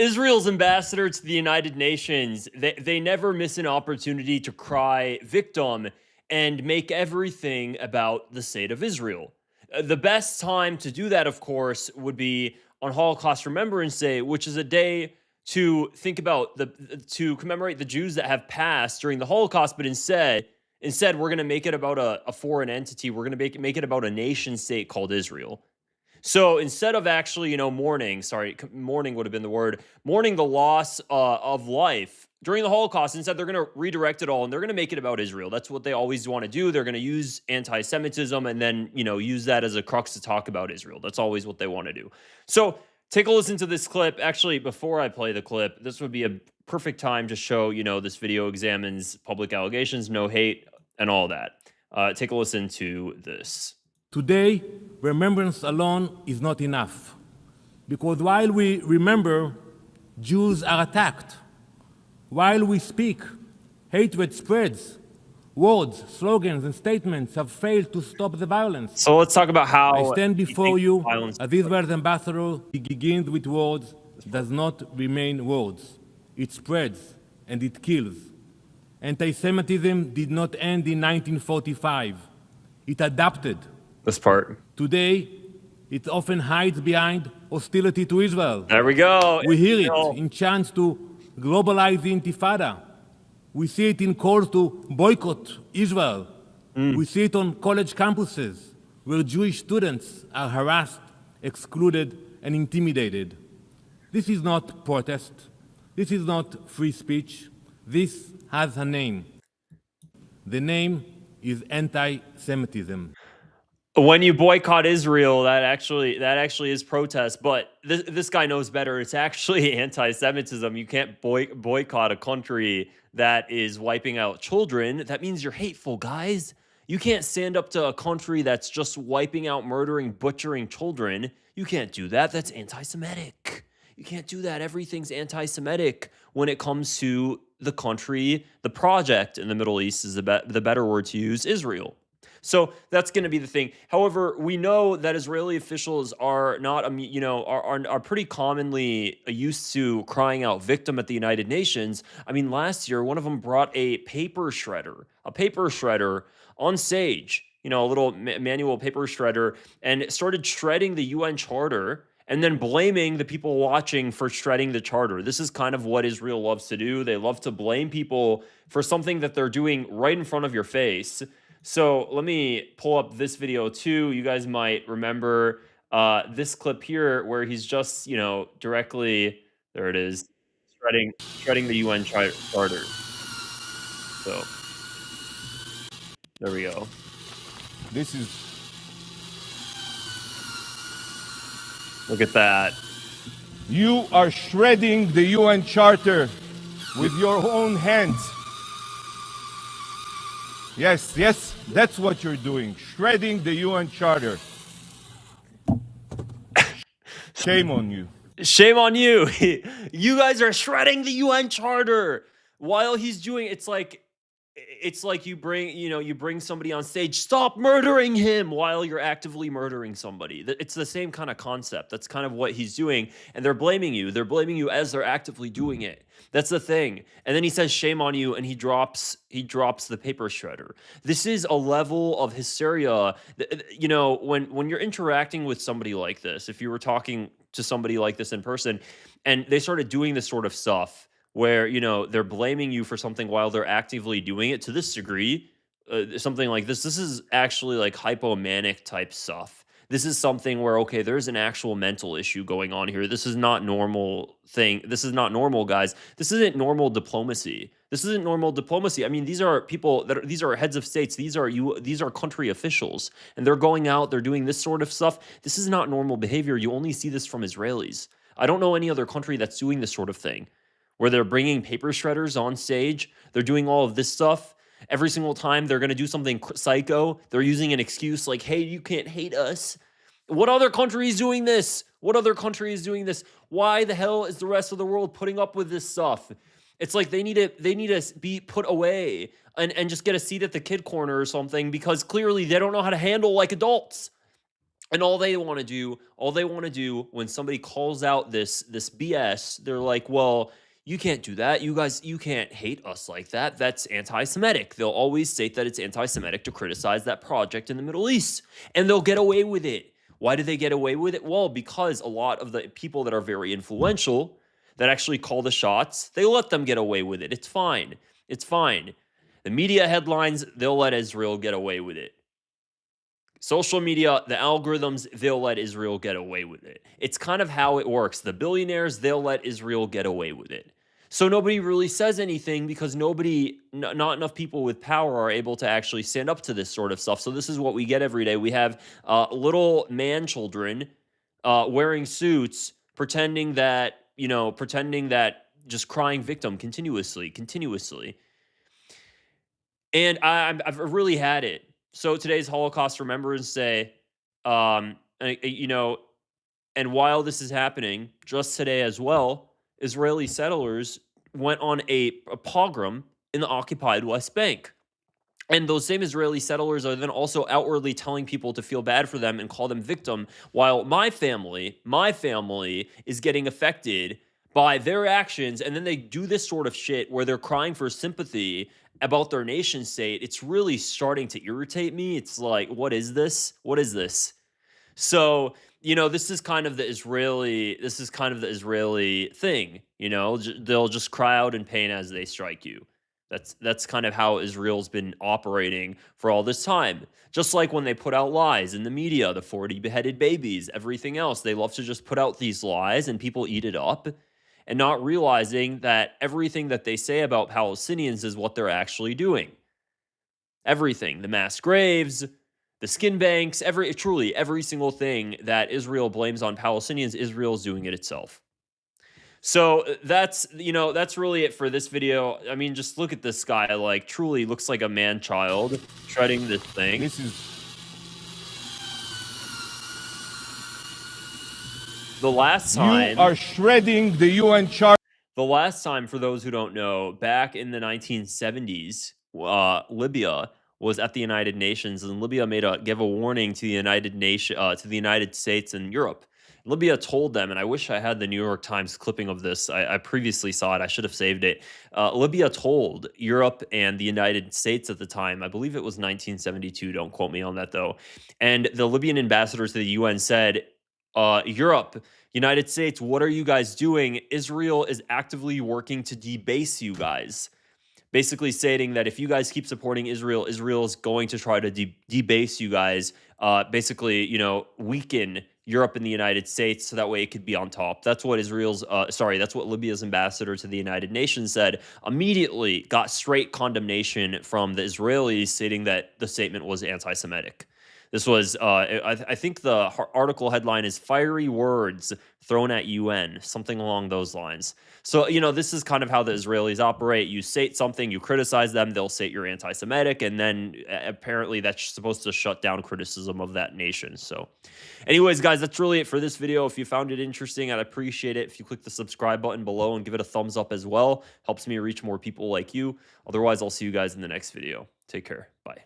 Israel's ambassador to the United Nations, they never miss an opportunity to cry victim and make everything about the state of Israel. The best time to do that, of course, would be on Holocaust Remembrance Day, which is a day to think about to commemorate the Jews that have passed during the Holocaust, but instead we're going to make it about a foreign entity. We're going to make it about a nation state called Israel. So instead of actually, mourning would have been the word, mourning the loss of life during the Holocaust, instead they're going to redirect it all and they're going to make it about Israel. That's what they always want to do. They're going to use anti-Semitism and then, use that as a crux to talk about Israel. That's always what they want to do. So take a listen to this clip. Actually, before I play the clip, this would be a perfect time to show, this video examines public allegations, no hate, and all that. Take a listen to this. Today, remembrance alone is not enough, because while we remember, Jews are attacked. While we speak, hatred spreads. Words, slogans, and statements have failed to stop the violence. So let's talk about how I stand before you as Israel's ambassador. It begins with words, does not remain words. It spreads and it kills. Anti-Semitism did not end in 1945. It adapted. This part. Today, it often hides behind hostility to Israel. There we go. We hear it in chants to globalize the Intifada. We see it in calls to boycott Israel. We see it on college campuses where Jewish students are harassed, excluded, and intimidated. This is not protest. This is not free speech. This has a name. The name is anti-Semitism. When you boycott Israel, that actually is protest, but this guy knows better. It's actually anti-Semitism. You can't boycott a country that is wiping out children. That means you're hateful, guys. You can't stand up to a country that's just wiping out, murdering, butchering children. You can't do that. That's anti-Semitic. You can't do that. Everything's anti-Semitic when it comes to the country. The project in the Middle East is the better word to use, Israel. So that's going to be the thing. However, we know that Israeli officials are not, are pretty commonly used to crying out victim at the United Nations. I mean, last year, one of them brought a paper shredder on stage, a little manual paper shredder, and started shredding the UN Charter and then blaming the people watching for shredding the charter. This is kind of what Israel loves to do. They love to blame people for something that they're doing right in front of your face. So let me pull up this video too. You guys might remember this clip here where he's just, directly, there it is, shredding the UN charter. So there we go. Look at that. You are shredding the UN Charter with your own hands. Yes, that's what you're doing. Shredding the UN Charter. Shame on you. Shame on you. You guys are shredding the UN Charter while he's doing it's like you bring somebody on stage, stop murdering him while you're actively murdering somebody. It's the same kind of concept. That's kind of what he's doing. And they're blaming you. They're blaming you as they're actively doing it. That's the thing. And then he says, shame on you. And he drops the paper shredder. This is a level of hysteria. When you're interacting with somebody like this, if you were talking to somebody like this in person and they started doing this sort of stuff, where, they're blaming you for something while they're actively doing it to this degree, something like this is actually like hypomanic type stuff. This is something where, okay, there's an actual mental issue going on here. This is not normal thing. This is not normal, guys. This isn't normal diplomacy. I mean, these are people these are heads of states. These are country officials, and they're going out, they're doing this sort of stuff. This is not normal behavior. You only see this from Israelis. I don't know any other country that's doing this sort of thing, where they're bringing paper shredders on stage. They're doing all of this stuff. Every single time they're going to do something psycho, they're using an excuse like, hey, you can't hate us. What other country is doing this? Why the hell is the rest of the world putting up with this stuff? It's like they need to be put away and just get a seat at the kid corner or something, because clearly they don't know how to handle like adults. And all they want to do when somebody calls out this BS, they're like, "Well, you can't do that. You guys, you can't hate us like that. That's anti-Semitic." They'll always state that it's anti-Semitic to criticize that project in the Middle East, and they'll get away with it. Why do they get away with it? Well, because a lot of the people that are very influential, that actually call the shots, they let them get away with it. It's fine. It's fine. The media headlines, they'll let Israel get away with it. Social media, the algorithms, they'll let Israel get away with it. It's kind of how it works. The billionaires, they'll let Israel get away with it. So nobody really says anything because not enough people with power are able to actually stand up to this sort of stuff. So this is what we get every day. We have little man children wearing suits, pretending that just crying victim continuously. And I've really had it. So today's Holocaust Remembrance Day, and while this is happening, just today as well, Israeli settlers went on a pogrom in the occupied West Bank. And those same Israeli settlers are then also outwardly telling people to feel bad for them and call them victim, while my family is getting affected by their actions, and then they do this sort of shit where they're crying for sympathy about their nation state. It's really starting to irritate me. It's like, what is this? What is this? So, this is kind of the Israeli thing, they'll just cry out in pain as they strike you. That's kind of how Israel's been operating for all this time. Just like when they put out lies in the media, the 40 beheaded babies, everything else, they love to just put out these lies and people eat it up and not realizing that everything that they say about Palestinians is what they're actually doing. Everything, the mass graves, the skin banks, truly every single thing that Israel blames on Palestinians, Israel's doing it itself. So that's really it for this video. I mean, just look at this guy, like truly looks like a man-child shredding this thing. This is The last time you are shredding the UN Charter. The last time, for those who don't know, back in the 1970s, Libya was at the United Nations, and Libya gave a warning to the United States and Europe. Libya told them, and I wish I had the New York Times clipping of this. I previously saw it. I should have saved it. Libya told Europe and the United States at the time, I believe it was 1972. Don't quote me on that, though. And the Libyan ambassador to the UN said, Europe, United States, what are you guys doing? Israel is actively working to debase you guys. Basically stating that if you guys keep supporting Israel, Israel is going to try to debase you guys, basically, weaken Europe and the United States so that way it could be on top. That's what that's what Libya's ambassador to the United Nations said. Immediately got straight condemnation from the Israelis, stating that the statement was anti-Semitic. This was, I think the article headline is "Fiery Words Thrown at UN," something along those lines. So, this is kind of how the Israelis operate. You state something, you criticize them, they'll say you're anti-Semitic, and then apparently that's supposed to shut down criticism of that nation. So anyways, guys, that's really it for this video. If you found it interesting, I'd appreciate it if you click the subscribe button below and give it a thumbs up as well. Helps me reach more people like you. Otherwise, I'll see you guys in the next video. Take care. Bye.